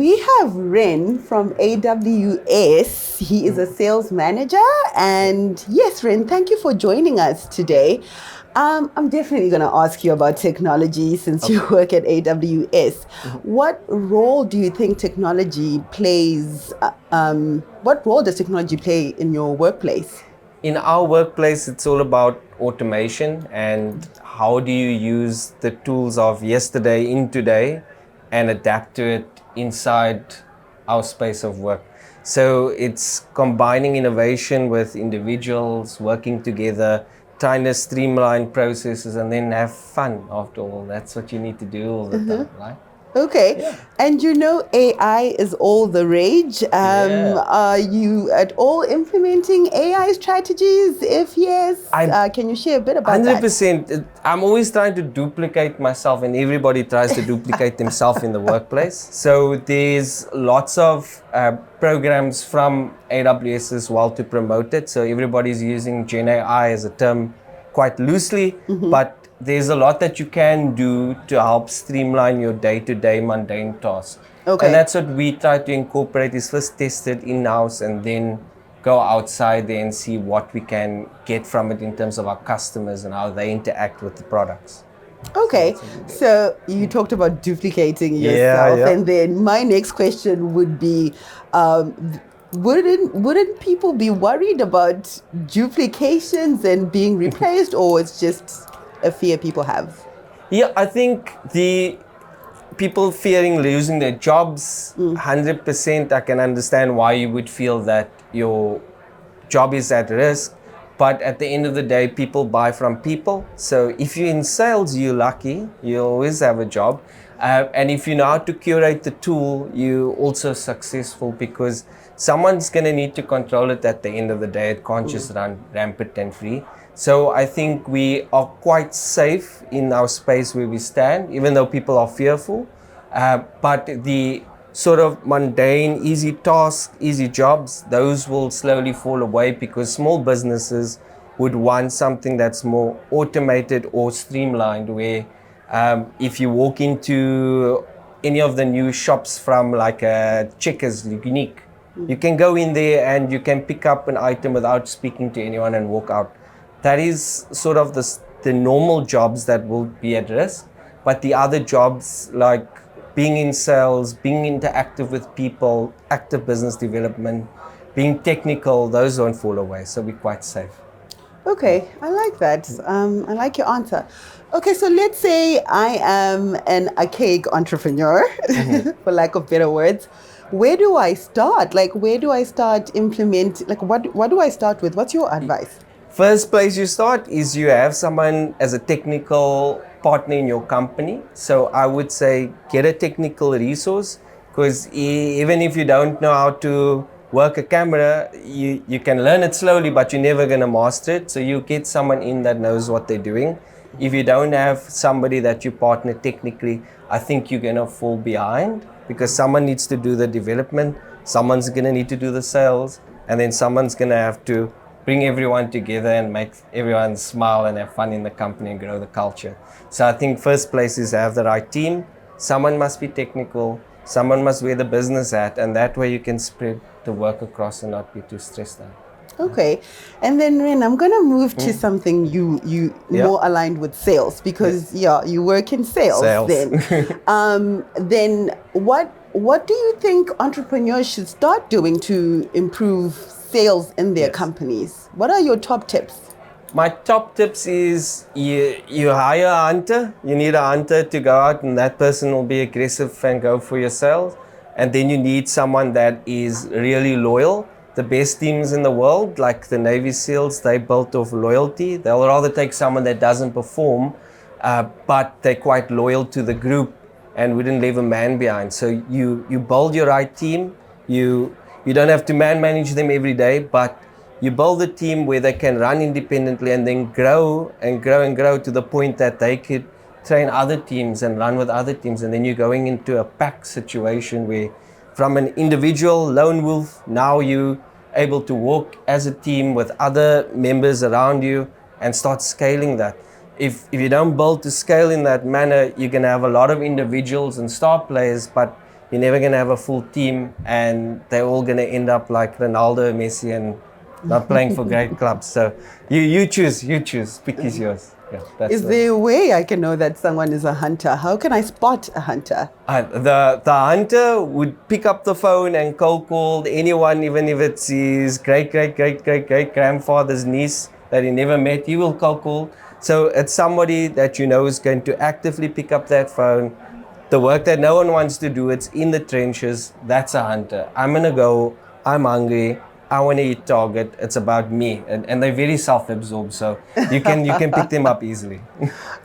we have Ren from AWS. He is a sales manager. And yes, Ren, thank you for joining us today. I'm definitely going to ask you about technology since you work at AWS. What role do you think technology plays? What role does technology play in your workplace? In our workplace, it's all about automation and how do you use the tools of yesterday in today and adapt to it inside our space of work. So it's combining innovation with individuals working together, trying to streamline processes and then have fun after all. That's what you need to do all the time, right? Okay. Yeah. And you know, AI is all the rage. Are you at all implementing AI strategies? If yes, can you share a bit about 100%. that? I'm always trying to duplicate myself, and everybody tries to duplicate themselves in the workplace. So there's lots of programs from AWS as well to promote it. So everybody's using Gen AI as a term quite loosely, but there's a lot that you can do to help streamline your day-to-day mundane tasks. Okay. And that's what we try to incorporate, is first test it in-house and then go outside there and see what we can get from it in terms of our customers and how they interact with the products. Okay, so you talked about duplicating yourself, and then my next question would be, wouldn't people be worried about duplications and being replaced, or it's just a fear people have? Yeah, I think the people fearing losing their jobs, 100%, I can understand why you would feel that your job is at risk. But at the end of the day, people buy from people. So if you're in sales, you're lucky. You always have a job. And if you know how to curate the tool, you're also successful, because someone's going to need to control it at the end of the day. It can't just run rampant and free. So I think we are quite safe in our space where we stand, even though people are fearful. But the sort of mundane, easy tasks, easy jobs, those will slowly fall away, because small businesses would want something that's more automated or streamlined, where if you walk into any of the new shops from like Checkers, Unique, you can go in there and you can pick up an item without speaking to anyone and walk out. That is sort of the normal jobs that will be at risk. But the other jobs, like being in sales, being interactive with people, active business development, being technical, those don't fall away. So we're quite safe. Okay, I like that. I like your answer. Okay, so let's say I am an archaic entrepreneur, for lack of better words. Where do I start? Like, where do I start implement? Like, what do I start with? What's your advice? First place you start is you have someone as a technical partner in your company. So I would say get a technical resource, because even if you don't know how to work a camera, you can learn it slowly, but you're never going to master it. So you get someone in that knows what they're doing. If you don't have somebody that you partner technically, I think you're going to fall behind, because someone needs to do the development, someone's going to need to do the sales, and then someone's going to have to bring everyone together and make everyone smile and have fun in the company and grow the culture. So I think first place is have the right team. Someone must be technical, someone must wear the business hat, and that way you can spread the work across and not be too stressed out. Okay, and then Ren, I'm gonna move to something you more aligned with sales, because you work in sales. Then what do you think entrepreneurs should start doing to improve sales in their companies? What are your top tips? My top tips is you hire a hunter. You need a hunter to go out, and that person will be aggressive and go for your sales. And then you need someone that is really loyal. The best teams in the world, like the Navy SEALs, they built off loyalty. They'll rather take someone that doesn't perform, but they're quite loyal to the group and wouldn't leave a man behind. So you build your right team. You don't have to manage them every day, but you build a team where they can run independently and then grow and grow and grow to the point that they could train other teams and run with other teams. And then you're going into a pack situation where from an individual lone wolf, now you're able to work as a team with other members around you and start scaling that. If you don't build to scale in that manner, you're going to have a lot of individuals and star players, but you're never going to have a full team, and they're all going to end up like Ronaldo, Messi, and not playing for great clubs. So you choose, pick is yours. Yeah, that's Is there a way I can know that someone is a hunter? How can I spot a hunter? The hunter would pick up the phone and cold call anyone, even if it's his great grandfather's niece that he never met. He will cold call. So it's somebody that you know is going to actively pick up that phone. The work that no one wants to do, it's in the trenches. That's a hunter. I'm gonna go. I'm hungry. I want to eat Target. It's about me, and they're very self-absorbed, so you can pick them up easily.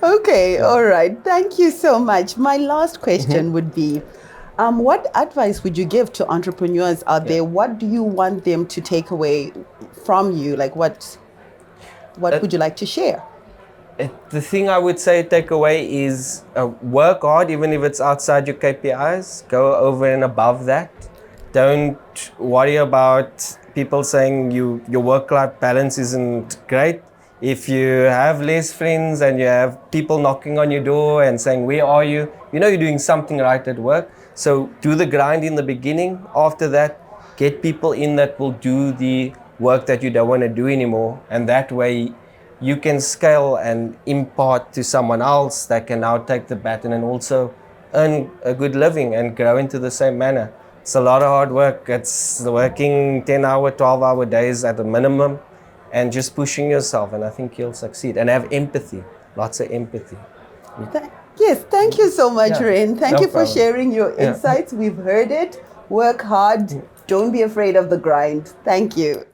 Okay, all right. Thank you so much. My last question would be, what advice would you give to entrepreneurs out there? What do you want them to take away from you? Like what would you like to share? The thing I would say take away is work hard, even if it's outside your KPIs. Go over and above that. Don't worry about people saying your work-life balance isn't great. If you have less friends and you have people knocking on your door and saying, where are you? You know you're doing something right at work. So do the grind in the beginning. After that, get people in that will do the work that you don't want to do anymore. And that way you can scale and impart to someone else that can now take the baton and also earn a good living and grow into the same manner. It's a lot of hard work. It's working 10-hour, 12-hour days at a minimum and just pushing yourself, and I think you'll succeed. And have empathy, lots of empathy. Yes, thank you so much, Ren. Thank No you for problem. sharing your insights. We've heard it. Work hard. Don't be afraid of the grind. Thank you.